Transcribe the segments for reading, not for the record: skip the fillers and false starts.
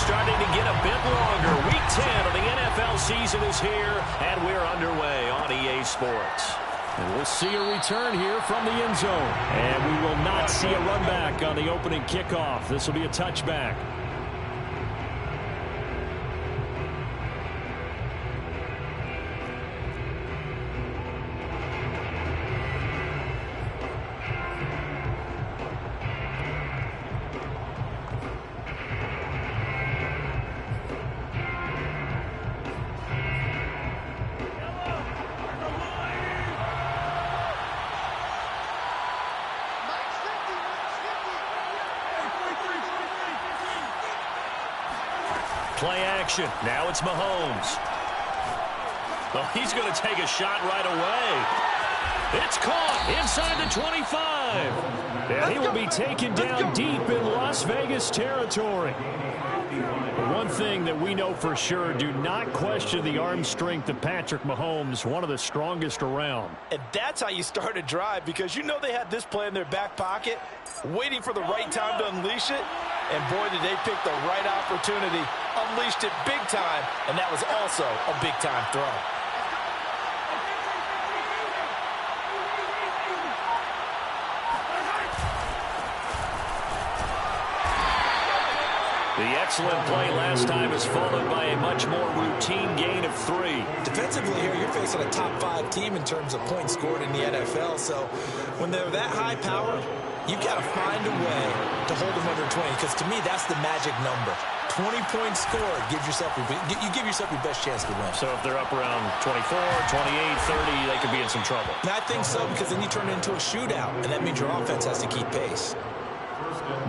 starting to get a bit longer. Week 10 of the NFL season is here, and we're underway on EA Sports. And we'll see a return here from the end zone. And we will not see a run back on the opening kickoff. This will be a touchback. Play action. Now it's Mahomes. Well, he's going to take a shot right away. It's caught inside the 25. And he will be taken down deep in Las Vegas territory. One thing that we know for sure, do not question the arm strength of Patrick Mahomes, one of the strongest around. And that's how you start a drive, because you know they had this play in their back pocket, waiting for the right time to unleash it. And boy, did they pick the right opportunity, unleashed it big time, and that was also a big-time throw. The excellent play last time is followed by a much more routine gain of 3. Defensively here, you're facing a top-5 team in terms of points scored in the NFL. So when they're that high power, you've got to find a way to hold them under 20, because to me, that's the magic number. 20 points scored, you give yourself your best chance to win. So if they're up around 24, 28, 30, they could be in some trouble. And I think so, because then you turn it into a shootout, and that means your offense has to keep pace.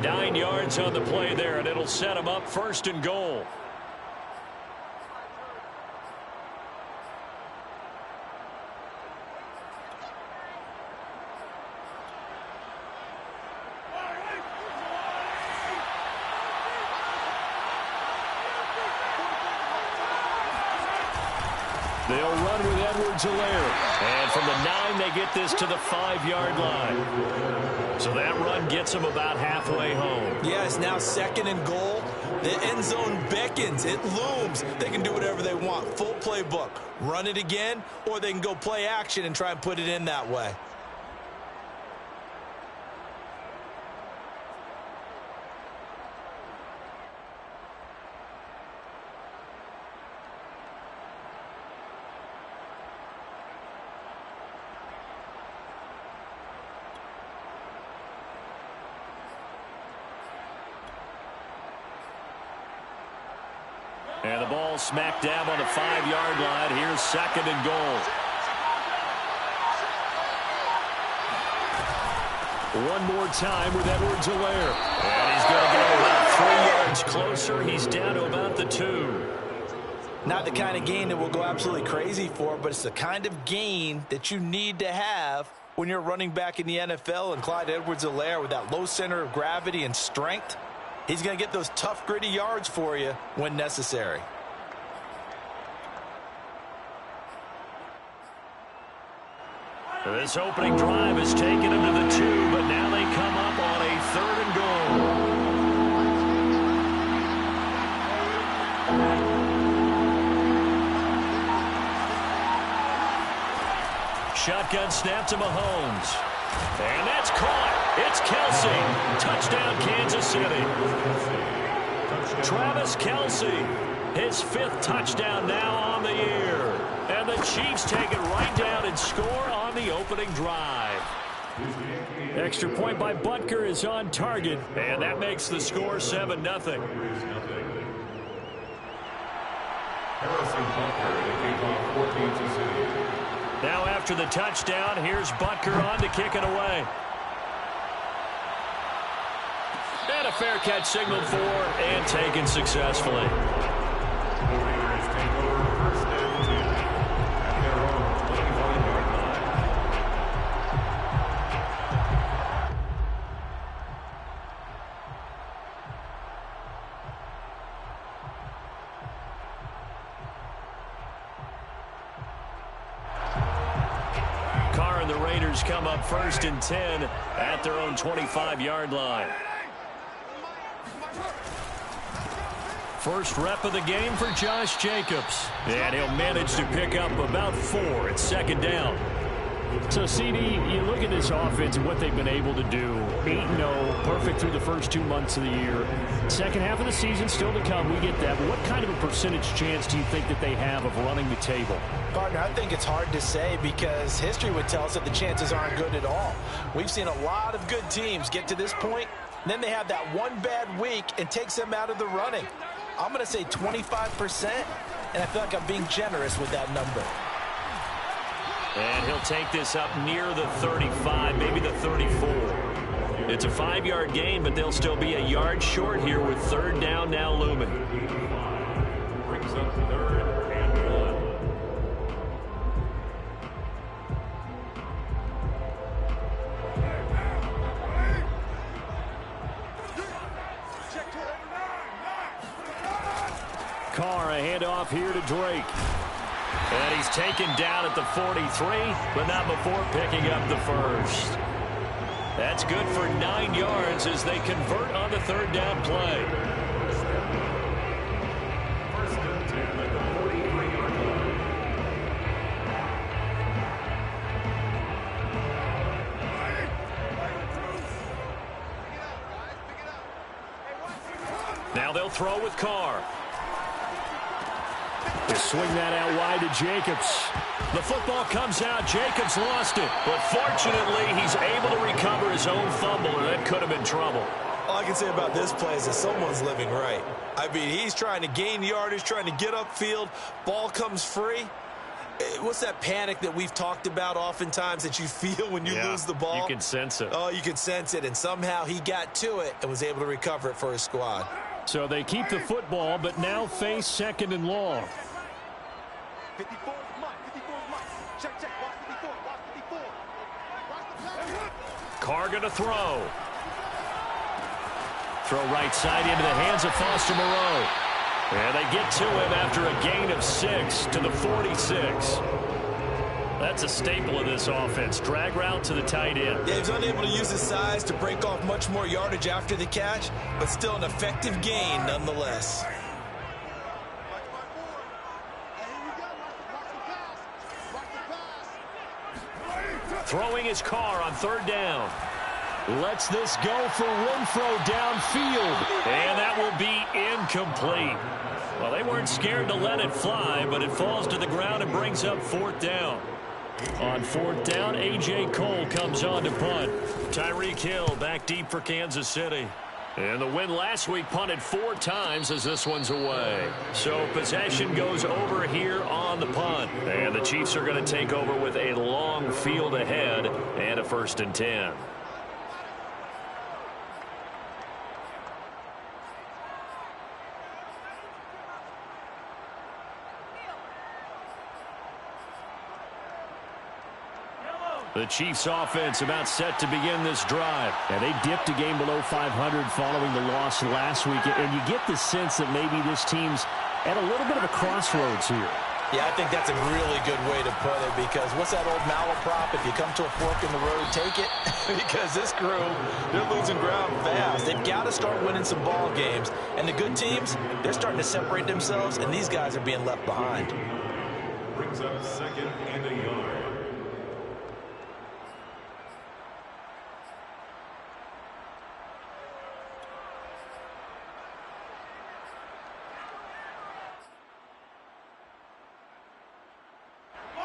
9 yards on the play there, and it'll set them up 1st and goal. They'll run with Edwards-Helaire. And from the 9, they get this to the 5-yard line. So that run gets them about halfway home. Yeah, it's now 2nd and goal. The end zone beckons. It looms. They can do whatever they want. Full playbook. Run it again, or they can go play action and try and put it in that way. And the ball smack dab on the 5-yard line. Here's 2nd and goal. One more time with Edwards-Helaire. And he's going to get about 3 yards closer. He's down to about the 2. Not the kind of gain that we'll go absolutely crazy for, but it's the kind of gain that you need to have when you're running back in the NFL. And Clyde Edwards-Helaire, with that low center of gravity and strength, he's going to get those tough, gritty yards for you when necessary. This opening drive has taken him to the 2, but now they come up on a 3rd and goal. Shotgun snap to Mahomes. And that's caught. It's Kelce. Touchdown, Kansas City. Travis Kelce, his 5th touchdown now on the year. And the Chiefs take it right down and score on the opening drive. Extra point by Butker is on target, and that makes the score 7-0. Now after the touchdown, here's Butker on to kick it away. And a fair catch signaled for and taken successfully. And the Raiders come up 1st and 10 at their own 25-yard line. First rep of the game for Josh Jacobs. And he'll manage to pick up about 4 at second down. So, CD, you look at this offense and what they've been able to do. 8-0, perfect through the first 2 months of the year. Second half of the season still to come. We get that. But what kind of a percentage chance do you think that they have of running the table? Partner, I think it's hard to say because history would tell us that the chances aren't good at all. We've seen a lot of good teams get to this point, and then they have that one bad week and takes them out of the running. I'm going to say 25%, and I feel like I'm being generous with that number. And he'll take this up near the 35, maybe the 34. It's a 5-yard gain, but they'll still be a yard short here with third down now looming. Brings up 3rd and 1. Carr, a handoff here to Drake. And he's taken down at the 43, but not before picking up the first. That's good for 9 yards as they convert on the third down play. First and 10 at the 43-yard line. Now they'll throw with Carr. They swing that out wide to Jacobs. The football comes out. Jacobs lost it. But fortunately, he's able to recover his own fumble, or that could have been trouble. All I can say about this play is that someone's living right. I mean, he's trying to gain yardage, trying to get upfield. Ball comes free. What's that panic that we've talked about oftentimes that you feel when you lose the ball? You can sense it. Oh, you can sense it. And somehow he got to it and was able to recover it for his squad. So they keep the football, but now face second and long. 54 is Mike. 54 is Mike. Check, check. Watch 54. Watch 54. Watch the play. Carr going to throw. Throw right side into the hands of Foster Moreau. And they get to him after a gain of 6 to the 46. That's a staple of this offense. Drag route to the tight end. Yeah, he's unable to use his size to break off much more yardage after the catch, but still an effective gain nonetheless. Throwing his Carr on third down. Lets this go for Renfro downfield. And that will be incomplete. Well, they weren't scared to let it fly, but it falls to the ground and brings up fourth down. On fourth down, A.J. Cole comes on to punt. Tyreek Hill back deep for Kansas City. And the win last week punted 4 times as this one's away. So possession goes over here on the punt. And the Chiefs are going to take over with a long field ahead and a 1st and 10. The Chiefs offense about set to begin this drive. And they dipped a game below 500 following the loss last week. And you get the sense that maybe this team's at a little bit of a crossroads here. Yeah, I think that's a really good way to put it because what's that old malaprop? If you come to a fork in the road, take it. Because this crew, they're losing ground fast. They've got to start winning some ball games. And the good teams, they're starting to separate themselves, and these guys are being left behind. Brings up 2nd and a yard.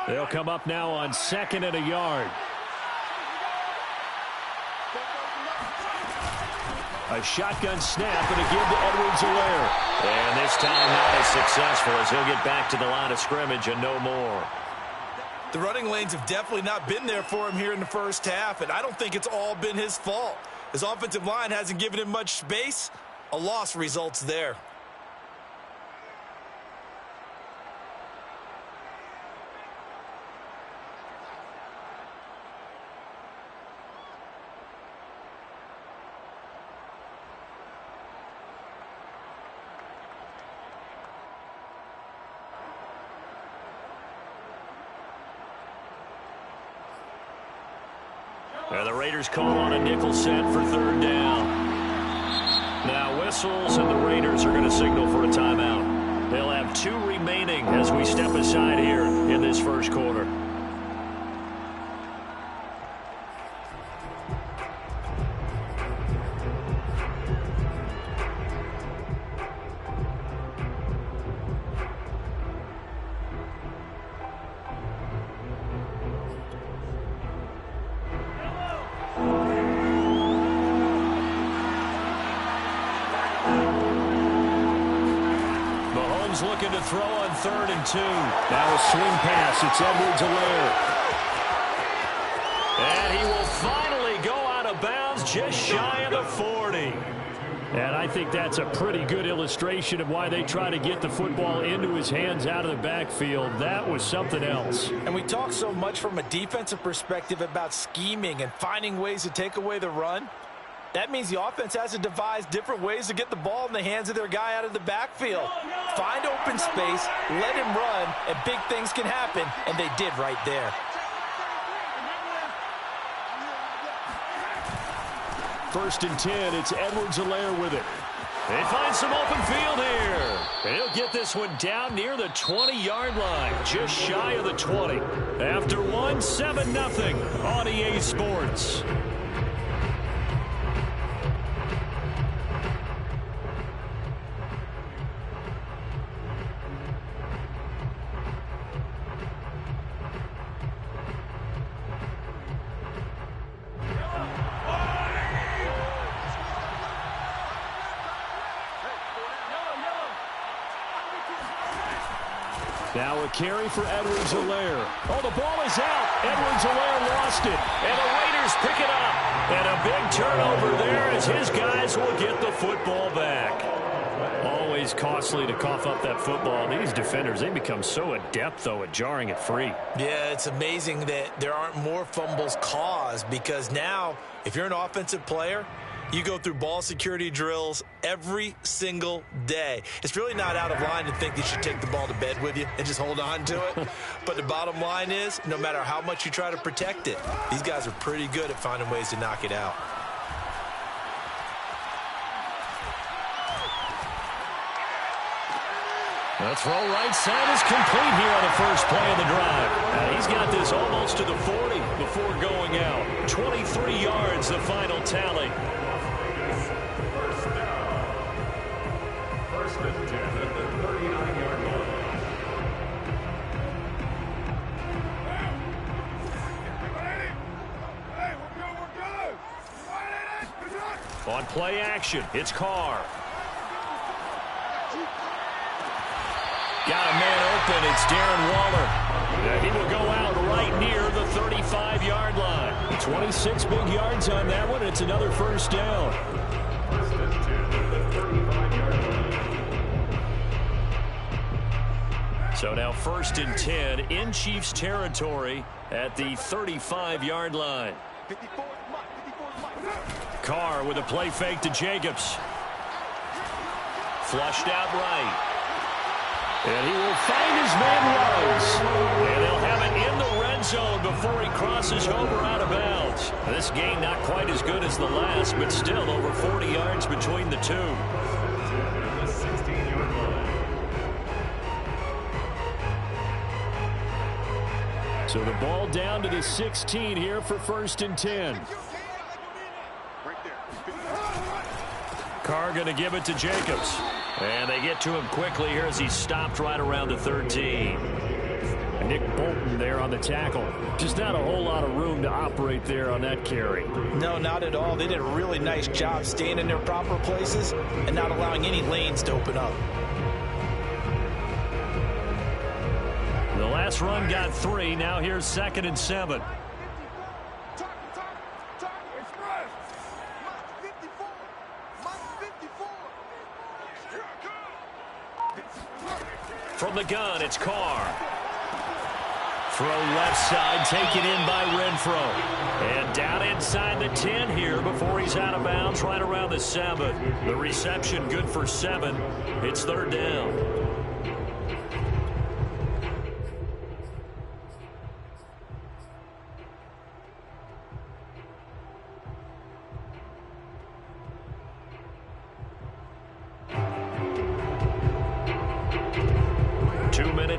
They'll come up now on 2nd and a yard. A shotgun snap and a give to Edwards-Helaire. And this time not as successful as he'll get back to the line of scrimmage and no more. The running lanes have definitely not been there for him here in the first half, and I don't think it's all been his fault. His offensive line hasn't given him much space. A loss results there. And the Raiders call on a nickel set for third down. Now whistles, and the Raiders are going to signal for a timeout. They'll have 2 remaining as we step aside here in this first quarter. Looking to throw on 3rd and 2. Now a swing pass. It's Edwards-Helaire. And he will finally go out of bounds just shy of the 40. And I think that's a pretty good illustration of why they try to get the football into his hands out of the backfield. That was something else. And we talk so much from a defensive perspective about scheming and finding ways to take away the run. That means the offense has to devise different ways to get the ball in the hands of their guy out of the backfield. Find open space, let him run, and big things can happen, and they did right there. First and 10, it's Edwards-Helaire with it. They find some open field here. He'll get this one down near the 20-yard line, just shy of the 20. After one, 7-0 on EA Sports. Now a carry for Edwards-Helaire. Oh, the ball is out. Edwards-Helaire lost it. And the Raiders pick it up. And a big turnover there as his guys will get the football back. Always costly to cough up that football. These defenders, they become so adept, though, at jarring it free. Yeah, it's amazing that there aren't more fumbles caused, because now, if you're an offensive player, you go through ball security drills every single day. It's really not out of line to think you should take the ball to bed with you and just hold on to it. But the bottom line is, no matter how much you try to protect it, these guys are pretty good at finding ways to knock it out. The throw right side is complete here on the first play of the drive. He's got this almost to the 40 before going out. 23 yards, the final tally. First and 10 at the 39-yard line. Hey, we're good. On play action, it's Carr. Got a man open. It's Darren Waller. He will go out right near the 35-yard line. 26 big yards on that one. It's another first down. First and 10 at the 35-yard line. So now first and 10 in Chiefs territory at the 35-yard line. 54 Mike. Carr with a play fake to Jacobs. Flushed out right. And he will find his man Ruggs. And they'll have it in the red zone before he crosses over out of bounds. This game not quite as good as the last, but still over 40 yards between the two. The 16-yard line. So the ball down to the 16 here for first and 10. Right there. Carr going to give it to Jacobs. And they get to him quickly here as he's stopped right around the 13. Nick Bolton there on the tackle. Just not a whole lot of room to operate there on that carry. No, not at all. They did a really nice job staying in their proper places and not allowing any lanes to open up. The last run got 3. Now here's 2nd and 7. From the gun, it's Carr. Throw left side, taken in by Renfro. And down inside the 10 here before he's out of bounds right around the 7. The reception good for 7. It's 3rd down.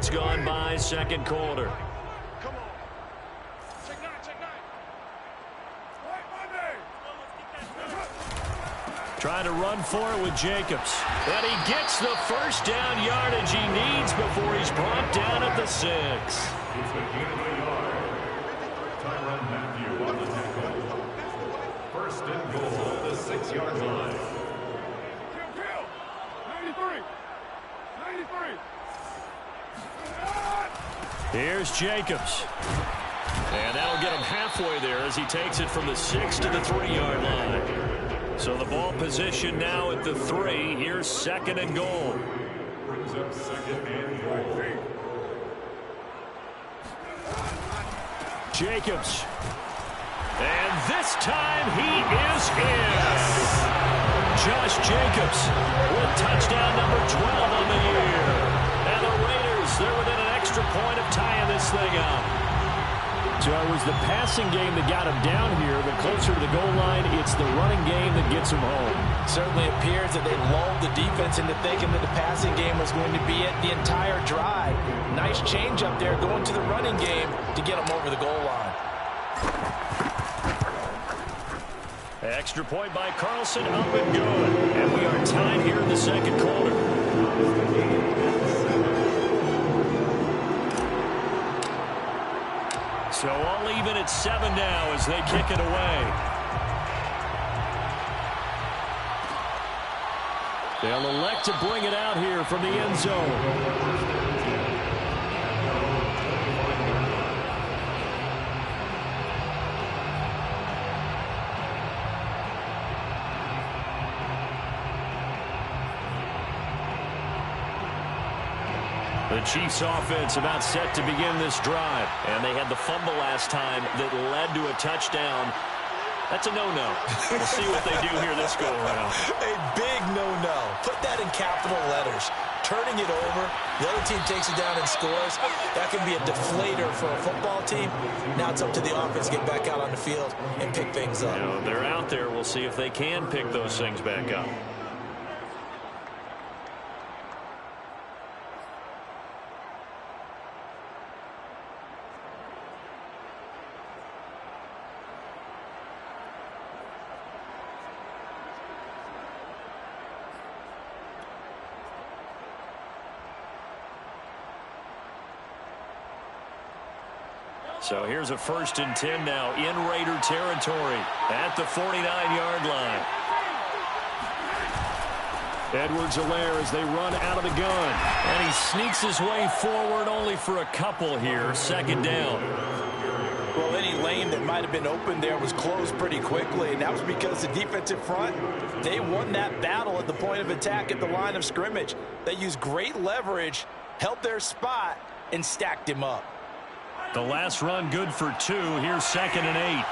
minutes gone by, second quarter. Come on. Check nine, check nine. Trying to run for it with Jacobs. And he gets the first down yardage he needs before he's brought down at the 6. It's the gain of a yard. Tyrann Mathieu on the tackle. First and goal at the 6-yard line. Kill. 93. 93. Here's Jacobs. And that'll get him halfway there as he takes it from the 6 to the 3-yard line. So the ball position now at the 3. Here's second and goal. Brings up second and goal. Jacobs. And this time he is in. Josh Jacobs with touchdown number 12 on the year. And the Raiders, they're within an extra point of tying this thing up. So it was the passing game that got him down here, but closer to the goal line, it's the running game that gets him home. Certainly appears that they lulled the defense into thinking that the passing game was going to be it the entire drive. Nice change up there going to the running game to get them over the goal line. Extra point by Carlson, up and good. And we are tied here in the second quarter. So all even at 7 now as they kick it away. They'll elect to bring it out here from the end zone. The Chiefs offense about set to begin this drive. And they had the fumble last time that led to a touchdown. That's a no-no. We'll see what they do here this go-around. A big no-no. Put that in capital letters. Turning it over. The other team takes it down and scores. That can be a deflator for a football team. Now it's up to the offense to get back out on the field and pick things up. You know, they're out there. We'll see if they can pick those things back up. So here's a 1st and 10 now in Raider territory at the 49-yard line. Edwards-Helaire as they run out of the gun. And he sneaks his way forward only for a couple here. Second down. Well, any lane that might have been open there was closed pretty quickly, and that was because the defensive front, they won that battle at the point of attack at the line of scrimmage. They used great leverage, held their spot, and stacked him up. The last run good for 2. Here's 2nd and 8.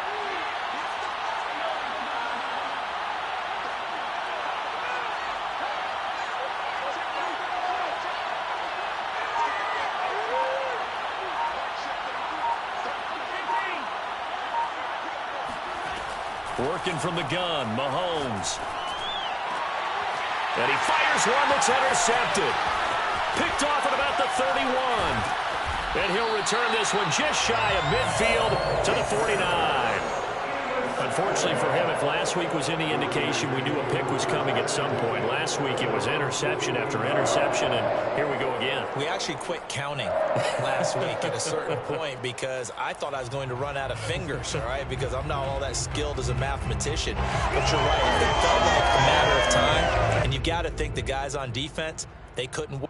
Working from the gun, Mahomes. And he fires one that's intercepted. Picked off at about the 31. And he'll return this one just shy of midfield to the 49. Unfortunately for him, if last week was any indication, we knew a pick was coming at some point. Last week it was interception after interception, and here we go again. We actually quit counting last week at a certain point because I thought I was going to run out of fingers, all right, because I'm not all that skilled as a mathematician. But you're right. It felt like a matter of time, and you've got to think the guys on defense, they couldn't win.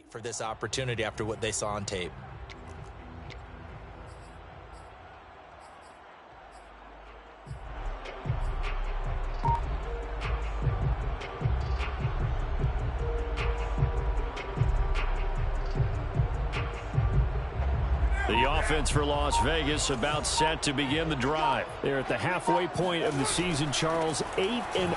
for this opportunity after what they saw on tape. The offense for Las Vegas about set to begin the drive. They're at the halfway point of the season, Charles, 8-0.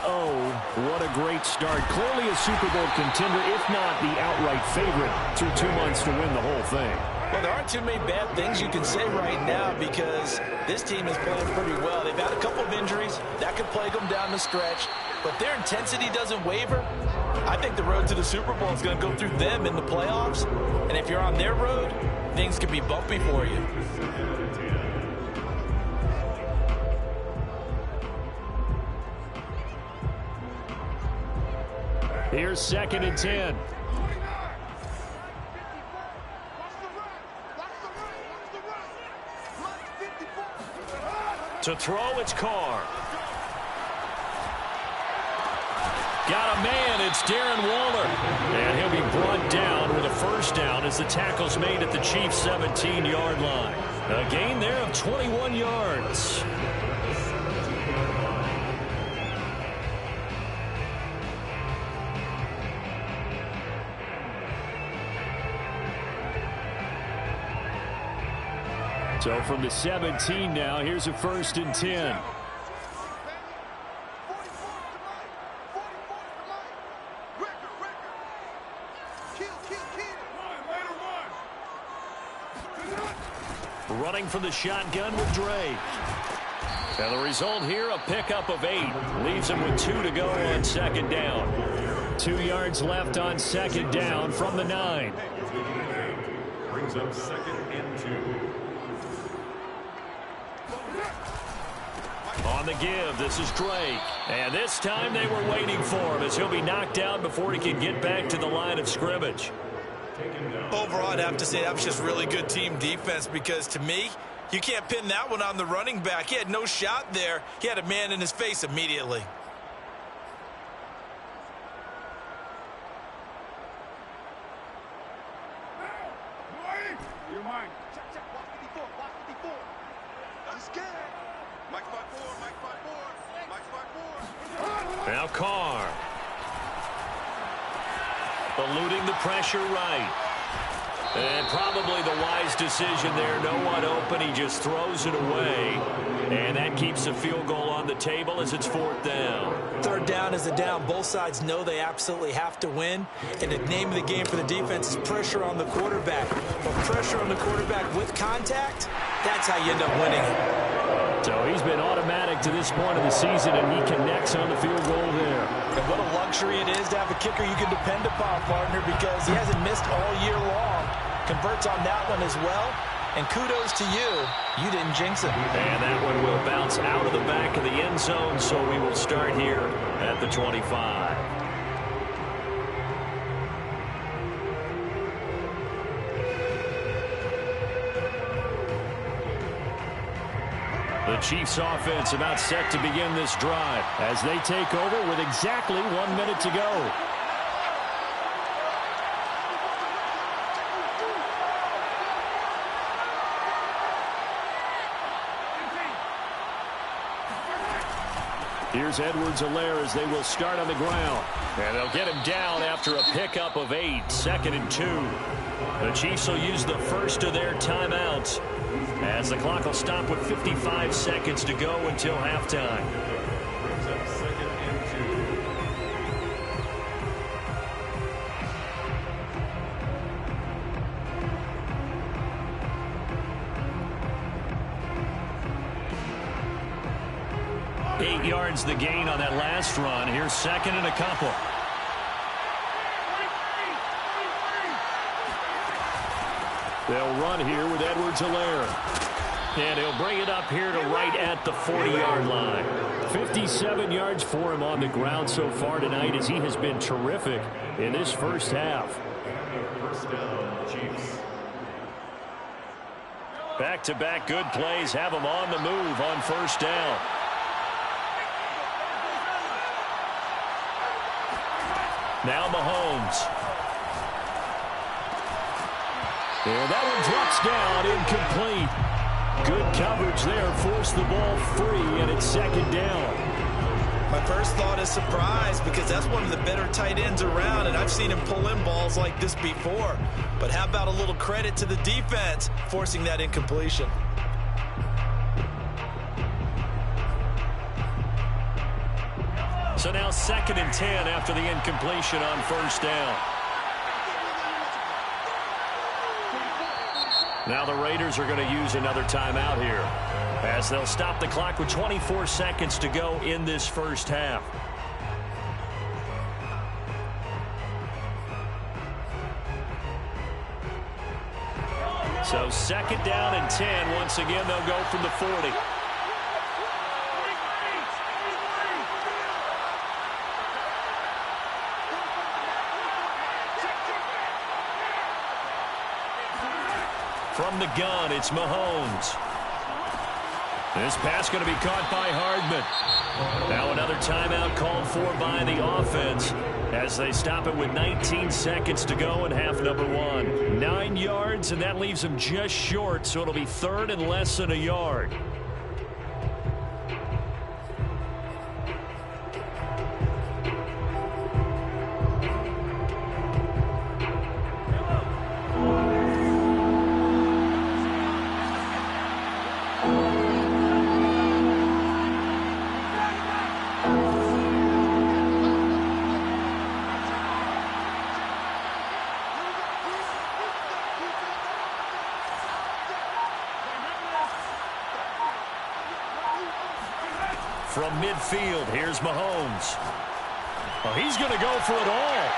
What a great start. Clearly a Super Bowl contender, if not the outright favorite, through 2 months to win the whole thing. Well, there aren't too many bad things you can say right now because this team is playing pretty well. They've had a couple of injuries. That could plague them down the stretch. But their intensity doesn't waver. I think the road to the Super Bowl is going to go through them in the playoffs. And if you're on their road, things could be bumpy for you. Here's 2nd and 10. To throw, it's Carr. Got a man, it's Darren Waller. And he'll be brought down with a first down as the tackle's made at the Chiefs' 17-yard line. A gain there of 21 yards. So from the 17 now, here's a 1st and 10. Running from the shotgun with Drake. And the result here, a pickup of 8. Leaves him with 2 to go on 2nd down. 2 yards left on 2nd down from the 9. Brings up 2nd and 2. On the give, this is Drake. And this time they were waiting for him as he'll be knocked out before he can get back to the line of scrimmage. Overall, I'd have to say that was just really good team defense because, to me, you can't pin that one on the running back. He had no shot there. He had a man in his face immediately. You're mine. Check, check. Watch 54. Watch 54. I'm scared. Mike 5-4. Mike 5-4. Mike 5-4. Now Carr. Eluding the pressure right. And probably the wise decision there. No one open. He just throws it away. And that keeps the field goal on the table as it's 4th down. 3rd down is a down. Both sides know they absolutely have to win. And the name of the game for the defense is pressure on the quarterback. But pressure on the quarterback with contact, that's how you end up winning it. So he's been automatic to this point of the season, and he connects on the field goal there. And what a luxury it is to have a kicker you can depend upon, partner, because he hasn't missed all year long. Converts on that one as well. And kudos to you. You didn't jinx it. And that one will bounce out of the back of the end zone, so we will start here at the 25. The Chiefs offense about set to begin this drive as they take over with exactly 1 minute to go. Here's Edwards-Helaire as they will start on the ground. And they'll get him down after a pickup of 8, 2nd and 2. The Chiefs will use the first of their timeouts as the clock will stop with 55 seconds to go until halftime. Brings up 2nd and 2. 8 yards the gain on that last run. Here's 2nd and a couple. They'll run here with Edwards-Helaire. And he'll bring it up here to right at the 40-yard line. 57 yards for him on the ground so far tonight as he has been terrific in this first half. First down, Chiefs. Back-to-back good plays have him on the move on 1st down. Now Mahomes. And that one drops down, incomplete. Good coverage there, forced the ball free, and it's second down. My first thought is surprise, because that's one of the better tight ends around, and I've seen him pull in balls like this before. But how about a little credit to the defense forcing that incompletion? So now 2nd and 10 after the incompletion on first down. Now the Raiders are going to use another timeout here, as they'll stop the clock with 24 seconds to go in this first half. So 2nd down and 10. Once again, they'll go from the 40. From the gun, it's Mahomes. This pass going to be caught by Hardman. Now another timeout called for by the offense as they stop it with 19 seconds to go in half number 1. 9 yards, and that leaves them just short, so it'll be 3rd and less than a yard. From midfield, here's Mahomes. Oh, he's going to go for it all.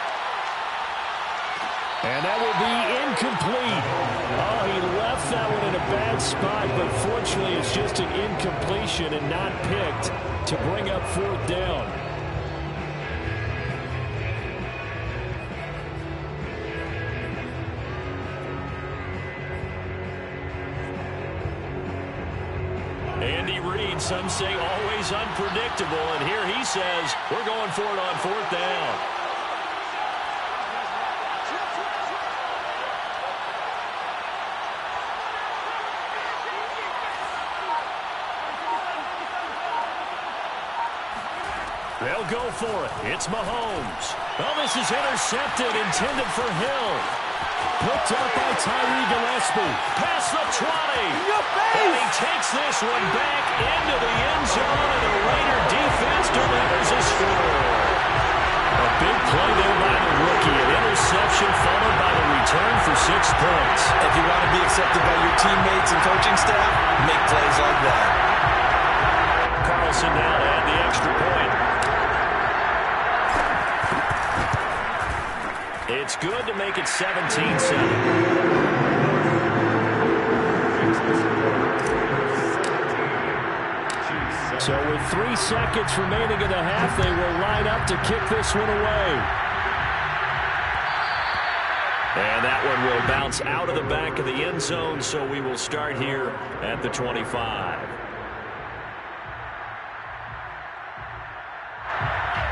And that will be incomplete. Oh, he left that one in a bad spot, but fortunately it's just an incompletion and not picked to bring up 4th down. Andy Reid, some say always unpredictable, and here he says we're going for it on 4th down. They'll go for it. It's Mahomes. Well, this is intercepted, intended for Hill. Picked up by Tyree Gillespie. Past the 20. And he takes this one back into the end zone, and the Raider defense delivers a score. A big play there by the rookie. An interception followed by the return for 6 points. If you want to be accepted by your teammates and coaching staff, make plays like that. Carlson now to add the extra point. It's good to make it 17-7. So with 3 seconds remaining in the half, they will line up to kick this one away. And that one will bounce out of the back of the end zone, so we will start here at the 25.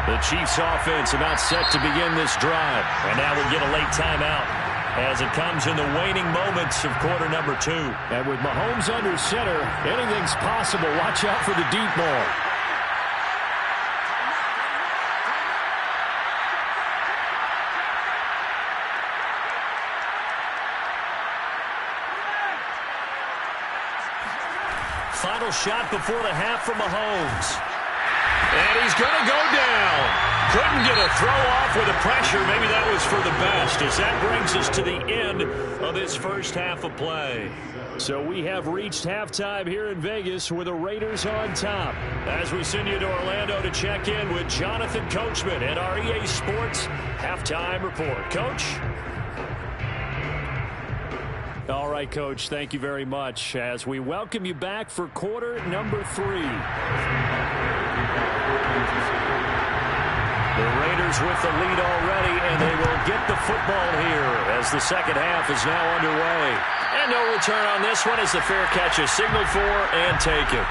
The Chiefs offense about set to begin this drive. And now we'll get a late timeout as it comes in the waning moments of quarter number 2. And with Mahomes under center, anything's possible. Watch out for the deep ball. Final shot before the half from Mahomes. And he's going to go down. Couldn't get a throw off with the pressure. Maybe that was for the best, as that brings us to the end of this first half of play. So we have reached halftime here in Vegas with the Raiders on top. As we send you to Orlando to check in with Jonathan Coachman at our EA Sports Halftime Report. Coach? All right, Coach, thank you very much as we welcome you back for quarter number 3. The Raiders with the lead already, and they will get the football here as the second half is now underway. And no return on this one as the fair catch is signaled for and taken.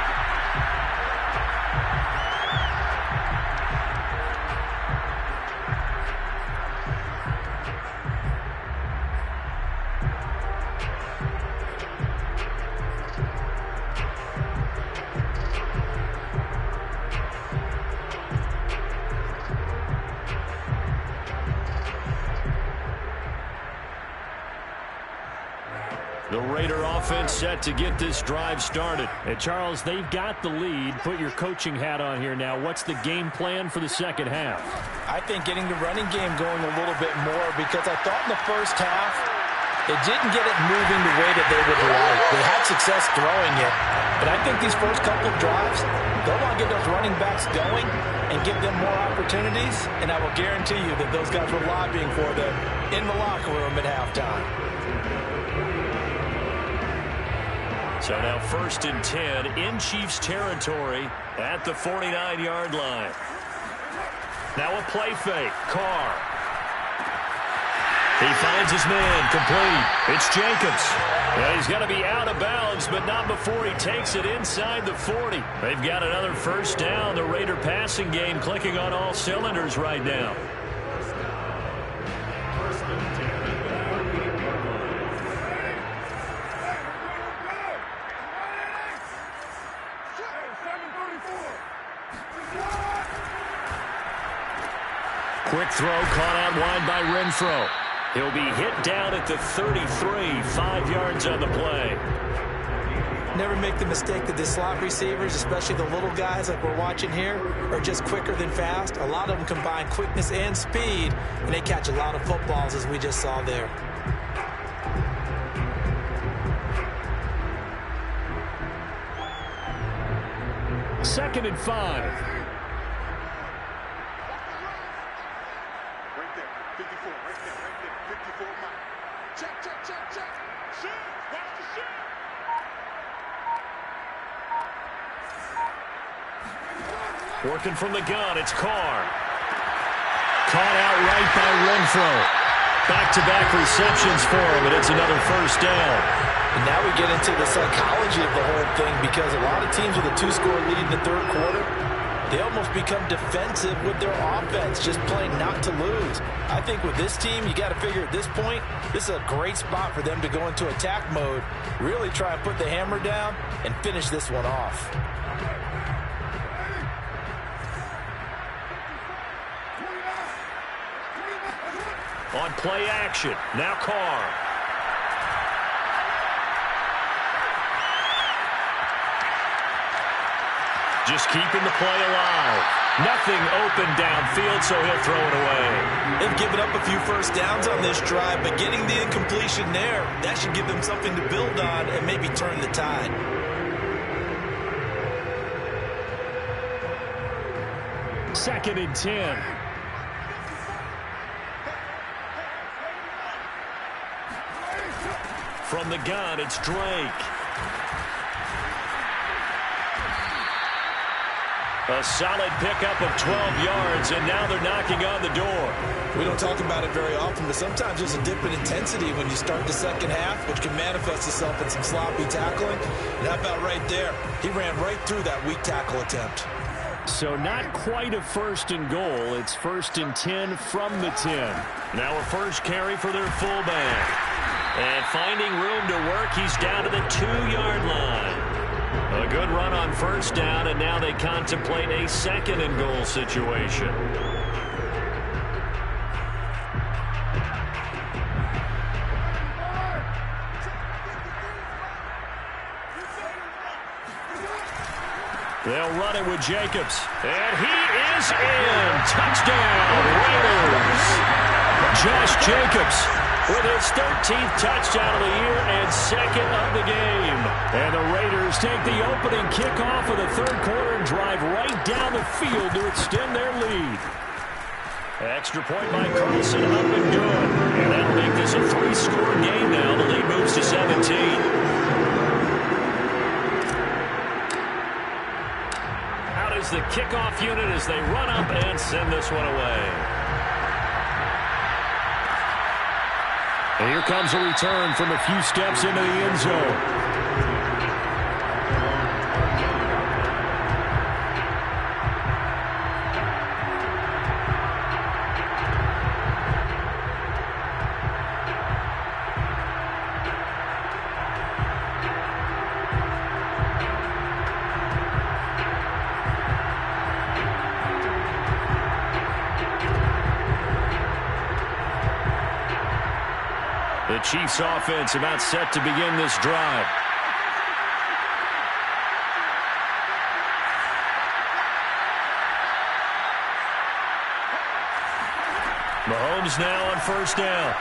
Raider offense set to get this drive started. And Charles, they've got the lead. Put your coaching hat on here now. What's the game plan for the second half? I think getting the running game going a little bit more, because I thought in the first half they didn't get it moving the way that they would like. They had success throwing it, but I think these first couple of drives, they'll want to get those running backs going and give them more opportunities, and I will guarantee you that those guys were lobbying for them in the locker room at halftime. So now 1st and 10 in Chiefs territory at the 49-yard line. Now a play fake. Carr. He finds his man, complete. It's Jacobs. Well, he's going to be out of bounds, but not before he takes it inside the 40. They've got another first down. The Raider passing game clicking on all cylinders right now. Quick throw caught out wide by Renfro. He'll be hit down at the 33, 5 yards on the play. Never make the mistake that the slot receivers, especially the little guys like we're watching here, are just quicker than fast. A lot of them combine quickness and speed, and they catch a lot of footballs, as we just saw there. Second and 5. Working from the gun, it's Carr. Caught out right by Renfro. Back-to-back receptions for him, and it's another first down. And now we get into the psychology of the whole thing, because a lot of teams with a 2-score lead in the third quarter, they almost become defensive with their offense, just playing not to lose. I think with this team, you got to figure at this point, this is a great spot for them to go into attack mode, really try and put the hammer down and finish this one off. On play action, now Carr. Just keeping the play alive. Nothing open downfield, so he'll throw it away. They've given up a few first downs on this drive, but getting the incompletion there, that should give them something to build on and maybe turn the tide. Second and 10. From the gun, it's Drake. A solid pickup of 12 yards, and now they're knocking on the door. We don't talk about it very often, but sometimes there's a dip in intensity when you start the second half, which can manifest itself in some sloppy tackling. And how about right there? He ran right through that weak tackle attempt. So not quite a 1st and goal. It's 1st and 10 from the 10. Now a first carry for their fullback. And finding room to work, he's down to the 2-yard line. A good run on first down, and now they contemplate a 2nd and goal situation. They'll run it with Jacobs. And he is in. Touchdown, Raiders. Josh Jacobs with his 13th touchdown of the year and 2nd of the game. And the Raiders take the opening kickoff of the third quarter and drive right down the field to extend their lead. Extra point by Carlson, up and good. And that'll make this a 3-score game now. The lead moves to 17. Out is the kickoff unit as they run up and send this one away. And here comes a return from a few steps into the end zone. Chiefs offense about set to begin this drive. Mahomes now on first down.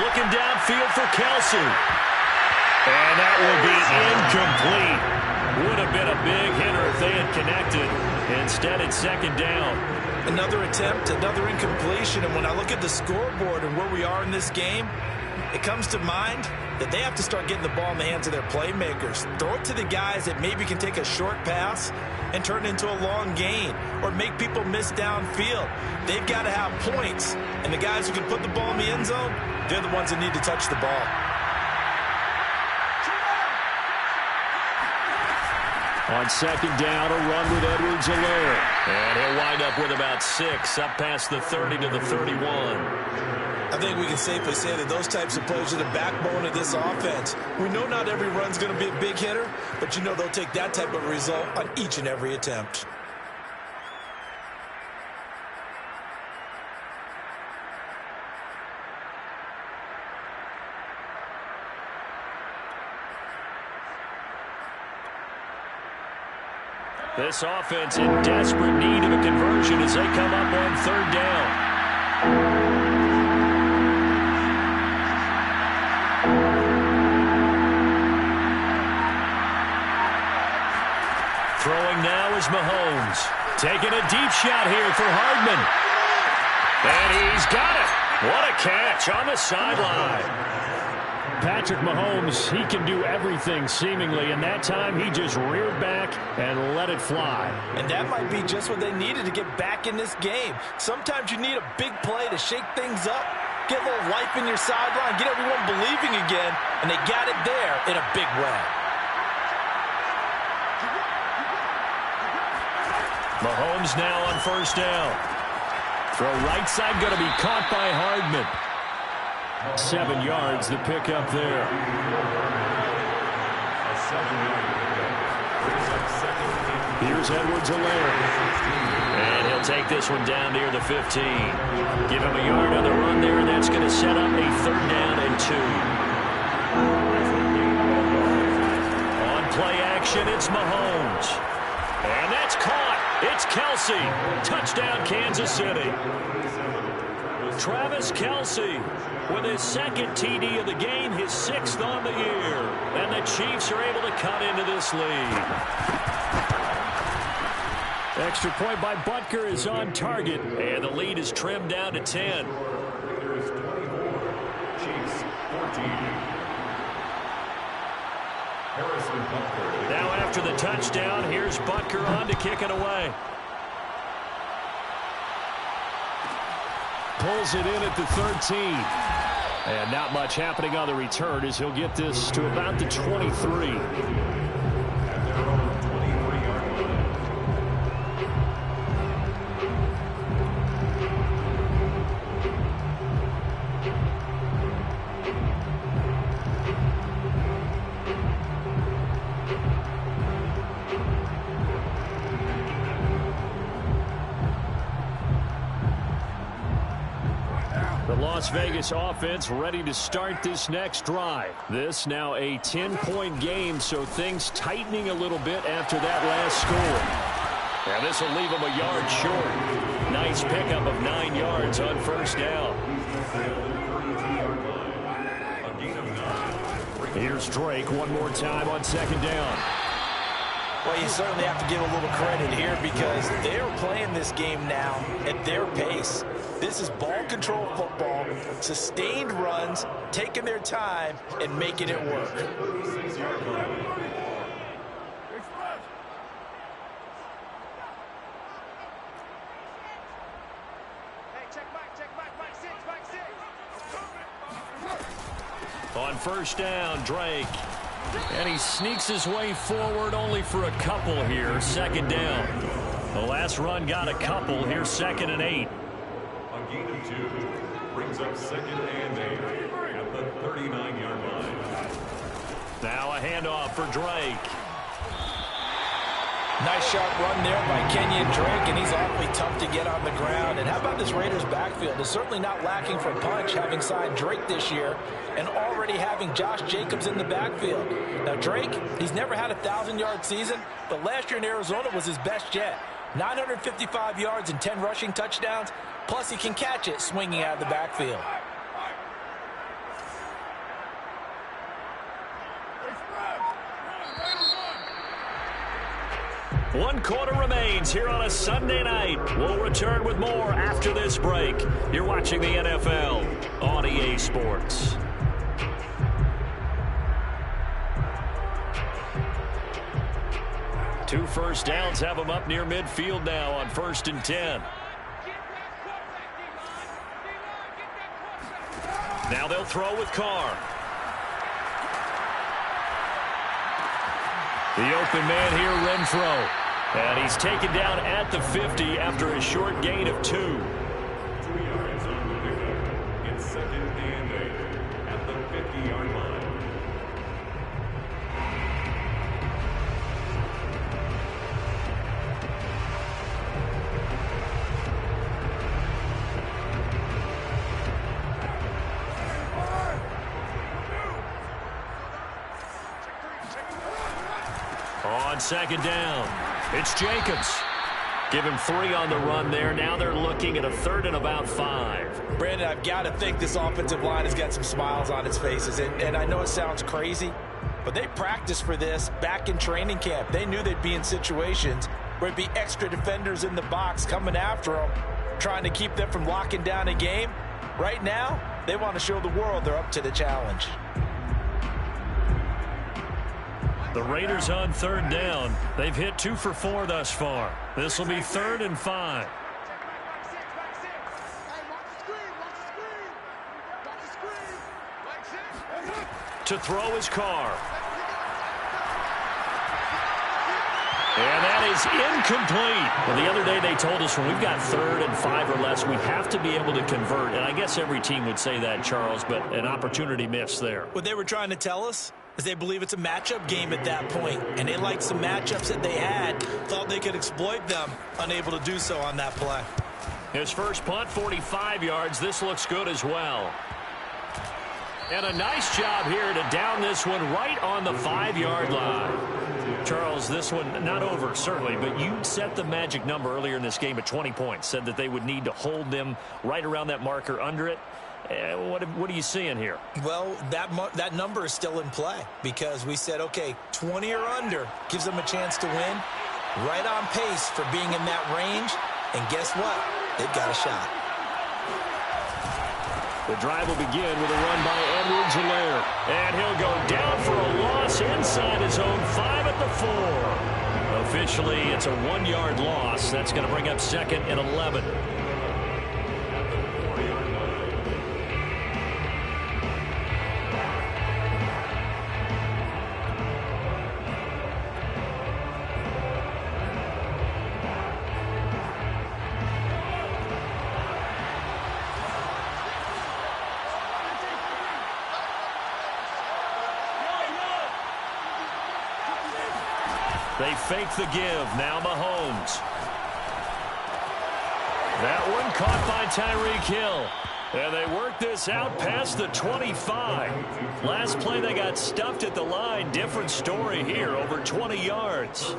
Looking downfield for Kelsey. And that will be incomplete. Would have been a big hitter if they had connected. Instead, it's second down. Another attempt, another incompletion. And when I look at the scoreboard and where we are in this game, it comes to mind that they have to start getting the ball in the hands of their playmakers. Throw it to the guys that maybe can take a short pass and turn it into a long gain or make people miss downfield. They've got to have points. And the guys who can put the ball in the end zone, they're the ones that need to touch the ball. On second down, a run with Edwards-Helaire. And he'll wind up with about 6, up past the 30 to the 31. I think we can safely say that those types of plays are the backbone of this offense. We know not every run's going to be a big hitter, but you know they'll take that type of result on each and every attempt. This offense in desperate need of a conversion as they come up on third down. Throwing now is Mahomes. Taking a deep shot here for Hardman. And he's got it. What a catch on the sideline. Patrick Mahomes, he can do everything seemingly, and that time he just reared back and let it fly. And that might be just what they needed to get back in this game. Sometimes you need a big play to shake things up, get a little life in your sideline, get everyone believing again, and they got it there in a big way. Mahomes now on first down. Throw right side going to be caught by Hardman. 7 yards, the pickup there. Here's Edwards-Helaire. And he'll take this one down near the 15. Give him a yard on the run there, and that's going to set up a third down and 2. On play action, it's Mahomes. And that's caught. It's Kelsey. Touchdown, Kansas City. Travis Kelsey with his second TD of the game, his 6th on the year. And the Chiefs are able to cut into this lead. Extra point by Butker is on target. And the lead is trimmed down to 10. Chiefs 14. Harrison Butker. Now after the touchdown, here's Butker on to kick it away. Pulls it in at the 13. And not much happening on the return as he'll get this to about the 23. Las Vegas offense ready to start this next drive. This now a 10-point game, so things tightening a little bit after that last score. And this will leave them a yard short. Nice pickup of 9 yards on first down. Here's Drake one more time on second down. Well, you certainly have to give a little credit here because they're playing this game now at their pace. This is ball control football, sustained runs, taking their time, and making it work. Hey, check back 6. On first down, Drake. And he sneaks his way forward only for a couple here. Second down. The last run got a couple. Here's 2nd and 8. A gain of 2 brings up 2nd and 8 at the 39-yard line. Now a handoff for Drake. Nice sharp run there by Kenyon Drake, and he's awfully tough to get on the ground. And how about this Raiders backfield? It's certainly not lacking for punch, having signed Drake this year and already having Josh Jacobs in the backfield. Now, Drake, he's never had a 1,000-yard season, but last year in Arizona was his best yet. 955 yards and 10 rushing touchdowns, plus he can catch it swinging out of the backfield. One quarter remains here on a Sunday night. We'll return with more after this break. You're watching the NFL on EA Sports. Two first downs have them up near midfield now on 1st and 10. Now they'll throw with Carr. The open man here, Renfro. And he's taken down at the 50 after a short gain of 2. 2 yards on the pickup. It's 2nd and 8 at the 50-yard line. On 2nd down, it's Jacobs. Give him 3 on the run there. Now they're looking at a 3rd and about 5. Brandon, I've got to think this offensive line has got some smiles on its faces. And I know it sounds crazy, but they practiced for this back in training camp. They knew they'd be in situations where it'd be extra defenders in the box coming after them, trying to keep them from locking down a game. Right now, they want to show the world they're up to the challenge. The Raiders on 3rd down. They've hit 2 for 4 thus far. This will be 3rd and 5. To throw his Carr. And that is incomplete. Well, the other day they told us when we've got 3rd and 5 or less, we have to be able to convert. And I guess every team would say that, Charles, but an opportunity missed there. What they were trying to tell us is they believe it's a matchup game at that point, and they liked some matchups that they had, thought they could exploit them, unable to do so on that play. His first punt, 45 yards. This looks good as well. And a nice job here to down this one right on the 5-yard line. Charles, this one not over, certainly, but you set the magic number earlier in this game at 20 points, said that they would need to hold them right around that marker under it. What are you seeing here? Well, that number is still in play because we said, okay, 20 or under gives them a chance to win. Right on pace for being in that range. And guess what? They've got a shot. The drive will begin with a run by Edwards-Helaire. And he'll go down for a loss inside his own 5 at the 4. Officially, it's a 1-yard loss. That's going to bring up 2nd and 11. They fake the give. Now Mahomes. That one caught by Tyreek Hill. And they work this out past the 25. Last play they got stuffed at the line. Different story here. Over 20 yards.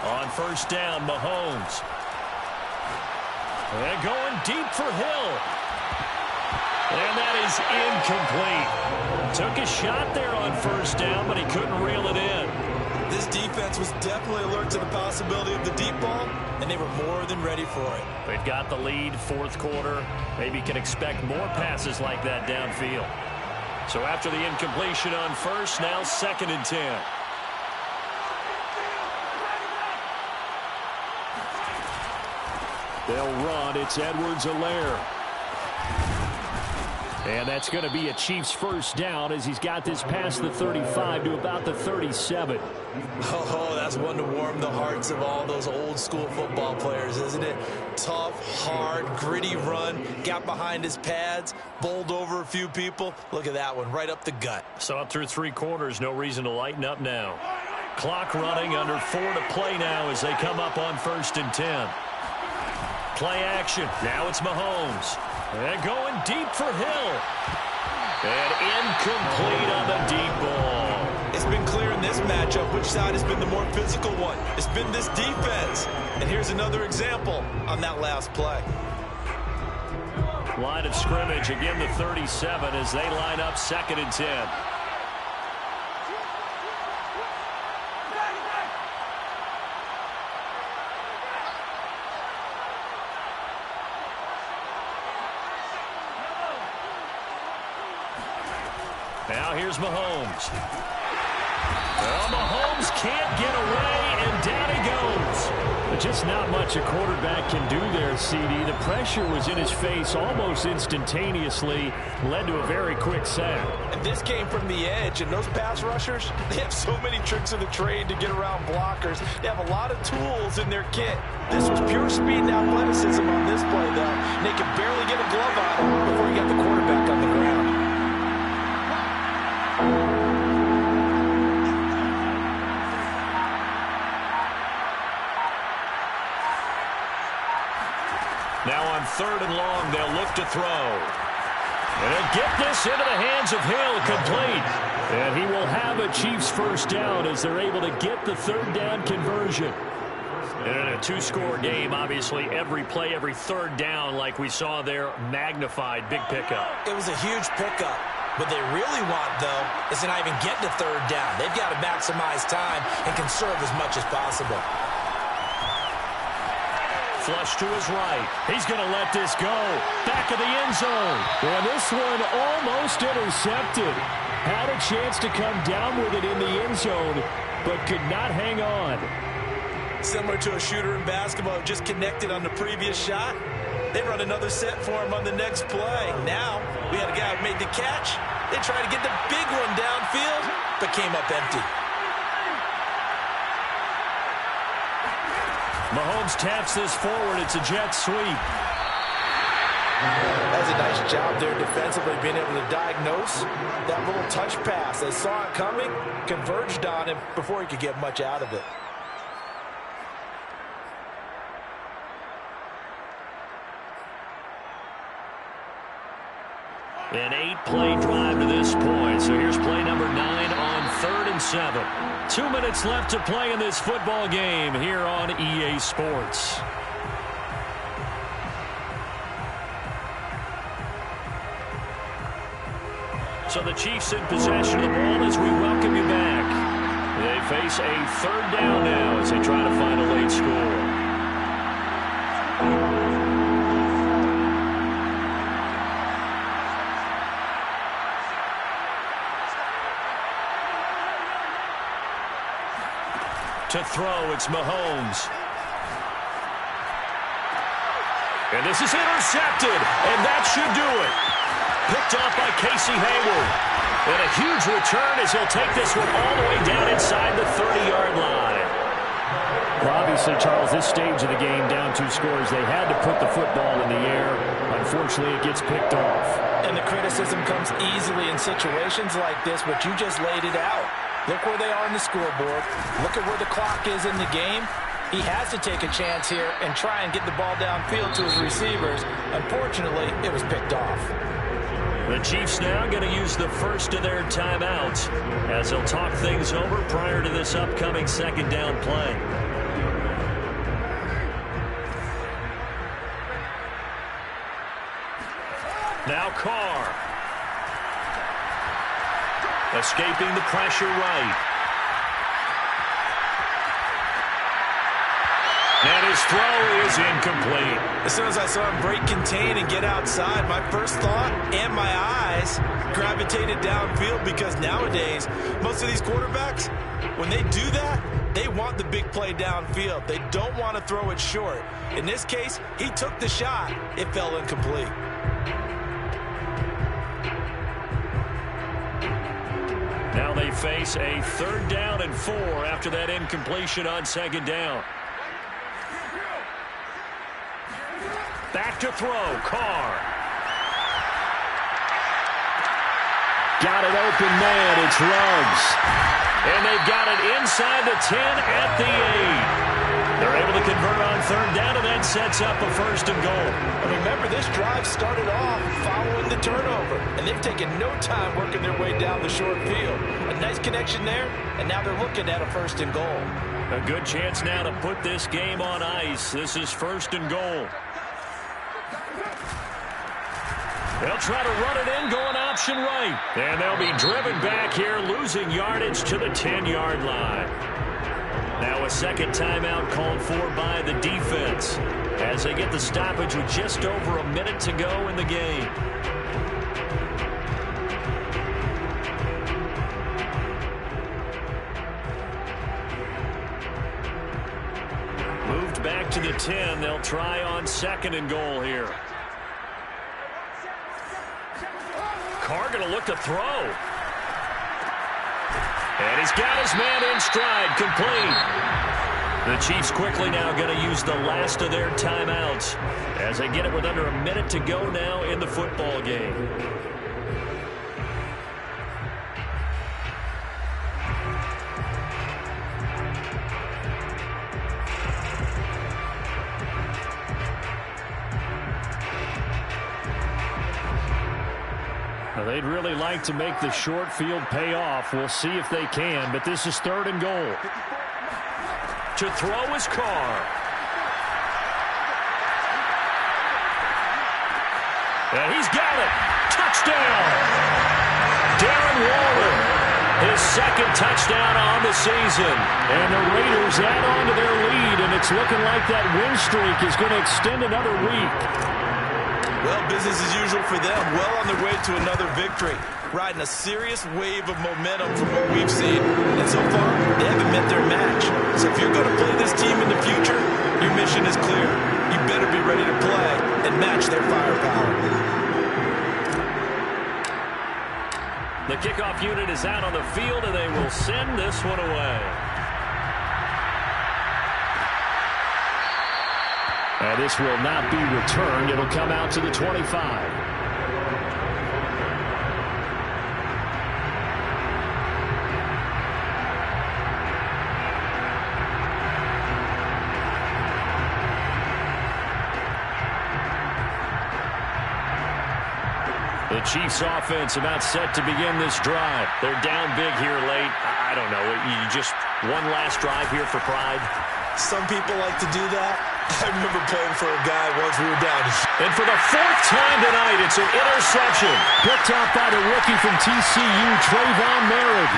On 1st down, Mahomes. And going deep for Hill. And that is incomplete. Took a shot there on 1st down, but he couldn't reel it in. This defense was definitely alert to the possibility of the deep ball, and they were more than ready for it. They've got the lead, 4th quarter. Maybe can expect more passes like that downfield. So after the incompletion on 1st, now 2nd and 10. They'll run. It's Edwards-Helaire. And that's going to be a Chiefs first down as he's got this past the 35 to about the 37. Oh, that's one to warm the hearts of all those old school football players, isn't it? Tough, hard, gritty run, got behind his pads, bowled over a few people. Look at that one, right up the gut. So up through 3 quarters, no reason to lighten up now. Clock running, under 4 to play now as they come up on 1st and 10. Play action. Now it's Mahomes. And going deep for Hill. And incomplete on the deep ball. It's been clear in this matchup which side has been the more physical one. It's been this defense. And here's another example on that last play. Line of scrimmage, again the 37 as they line up 2nd and 10. Now here's Mahomes. Well, Mahomes can't get away, and down he goes. But just not much a quarterback can do there, CD. The pressure was in his face almost instantaneously, led to a very quick sack. And this came from the edge, and those pass rushers, they have so many tricks of the trade to get around blockers. They have a lot of tools in their kit. This was pure speed and athleticism on this play, though. And they could barely get a glove on him before he got the quarterback on the ground. Now on 3rd and long, they'll look to throw. And get this into the hands of Hill, complete. And he will have a Chiefs first down as they're able to get the 3rd down conversion. And in a 2-score game, obviously every play, every 3rd down, like we saw there, magnified, big pickup. It was a huge pickup. What they really want, though, is to not even get to 3rd down. They've got to maximize time and conserve as much as possible. Flush to his right. He's going to let this go. Back of the end zone. And this one almost intercepted. Had a chance to come down with it in the end zone, but could not hang on. Similar to a shooter in basketball who just connected on the previous shot. They run another set for him on the next play. Now, we had a guy who made the catch. They tried to get the big one downfield, but came up empty. Mahomes taps this forward. It's a jet sweep. That's a nice job there defensively, being able to diagnose that little touch pass. They saw it coming, converged on him before he could get much out of it. An 8-play drive to this point. So here's play number 9 on 3rd and 7. 2 minutes left to play in this football game here on EA Sports. So the Chiefs in possession of the ball as we welcome you back. They face a 3rd down now as they try to find a late score. To throw, it's Mahomes. And this is intercepted, and that should do it. Picked off by Casey Hayward. And a huge return as he'll take this one all the way down inside the 30-yard line. Well, obviously, Charles, this stage of the game, down 2 scores, they had to put the football in the air. Unfortunately, it gets picked off. And the criticism comes easily in situations like this, but you just laid it out. Look where they are on the scoreboard. Look at where the clock is in the game. He has to take a chance here and try and get the ball downfield to his receivers. Unfortunately, it was picked off. The Chiefs now going to use the first of their timeouts as they'll talk things over prior to this upcoming 2nd down play. Now Carr. Escaping the pressure right. And his throw is incomplete. As soon as I saw him break contain and get outside, my first thought and my eyes gravitated downfield, because nowadays, most of these quarterbacks, when they do that, they want the big play downfield. They don't want to throw it short. In this case, he took the shot. It fell incomplete. face a 3rd down and 4 after that incompletion on 2nd down. Back to throw. Carr. Got it open man. It's Ruggs. And they've got it inside the 10 at the 8. They're able to convert on 3rd down, and that sets up a 1st and goal. And remember, this drive started off following the turnover, and they've taken no time working their way down the short field. A nice connection there, and now they're looking at a 1st and goal. A good chance now to put this game on ice. This is 1st and goal. They'll try to run it in, going option right. And they'll be driven back here, losing yardage to the 10-yard line. Now a 2nd timeout called for by the defense as they get the stoppage with just over a minute to go in the game. Moved back to the 10. They'll try on 2nd and goal here. Carr going to look to throw. And he's got his man in stride, complete. The Chiefs quickly now going to use the last of their timeouts as they get it with under a minute to go now in the football game. Well, they'd really like to make the short field pay off. We'll see if they can, but this is 3rd and goal. To throw is Carr. And he's got it. Touchdown. Darren Waller, his 2nd touchdown on the season. And the Raiders add on to their lead, and it's looking like that win streak is going to extend another week. Well, business as usual for them. Well on their way to another victory. Riding a serious wave of momentum from what we've seen. And so far, they haven't met their match. So if you're going to play this team in the future, your mission is clear. You better be ready to play and match their firepower. The kickoff unit is out on the field, and they will send this one away. This will not be returned. It'll come out to the 25. The Chiefs offense about set to begin this drive. They're down big here late. I don't know. You just one last drive here for pride. Some people like to do that. I remember playing for a guy once we were down. And for the 4th time tonight, it's an interception. Picked off by the rookie from TCU, Trayvon Merritt.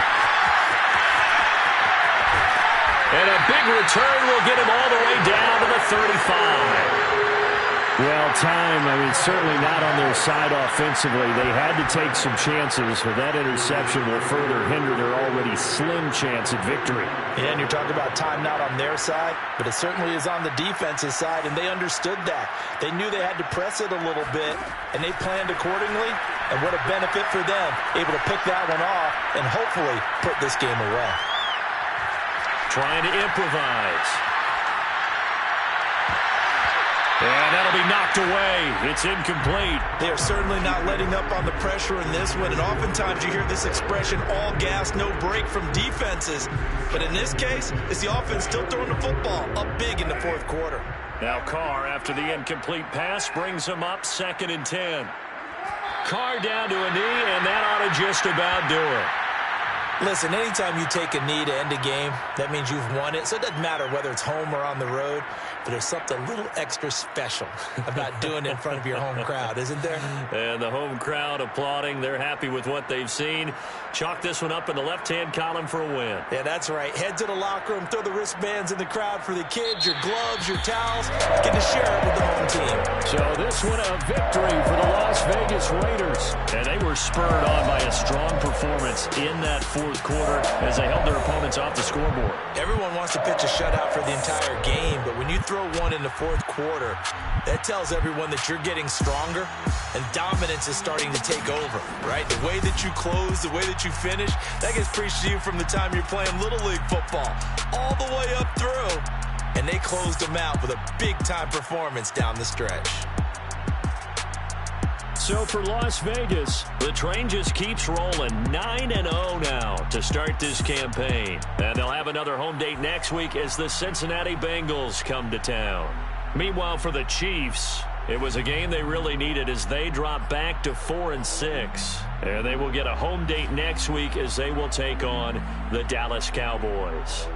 And a big return will get him all the way down to the 35. Well, certainly not on their side offensively. They had to take some chances, but that interception will further hinder their already slim chance at victory. Yeah, and you're talking about time not on their side, but it certainly is on the defensive side, and they understood that. They knew they had to press it a little bit, and they planned accordingly, and what a benefit for them, able to pick that one off and hopefully put this game away. Trying to improvise. And that'll be knocked away. It's incomplete. They are certainly not letting up on the pressure in this one, and oftentimes you hear this expression, all gas, no break from defenses. But in this case, it's the offense still throwing the football up big in the fourth quarter. Now Carr, after the incomplete pass, brings him up 2nd and 10. Carr down to a knee, and that ought to just about do it. Listen, anytime you take a knee to end a game, that means you've won it. So it doesn't matter whether it's home or on the road, but there's something a little extra special about doing it in front of your home crowd, isn't there? And the home crowd applauding. They're happy with what they've seen. Chalk this one up in the left-hand column for a win. Yeah, that's right. Head to the locker room, throw the wristbands in the crowd for the kids, your gloves, your towels. Get to share it with the home team. So this one a victory for the Las Vegas Raiders. And they were spurred on by a strong performance in that fourth fourth quarter as they held their opponents off the scoreboard. Everyone wants to pitch a shutout for the entire game, but when you throw one in the fourth quarter, that tells everyone that you're getting stronger and dominance is starting to take over, right? The way that you close, the way that you finish, that gets preached to you from the time you're playing Little League football all the way up through, and they closed them out with a big-time performance down the stretch. So for Las Vegas, the train just keeps rolling 9-0 now to start this campaign. And they'll have another home date next week as the Cincinnati Bengals come to town. Meanwhile, for the Chiefs, it was a game they really needed as they drop back to 4-6. And they will get a home date next week as they will take on the Dallas Cowboys.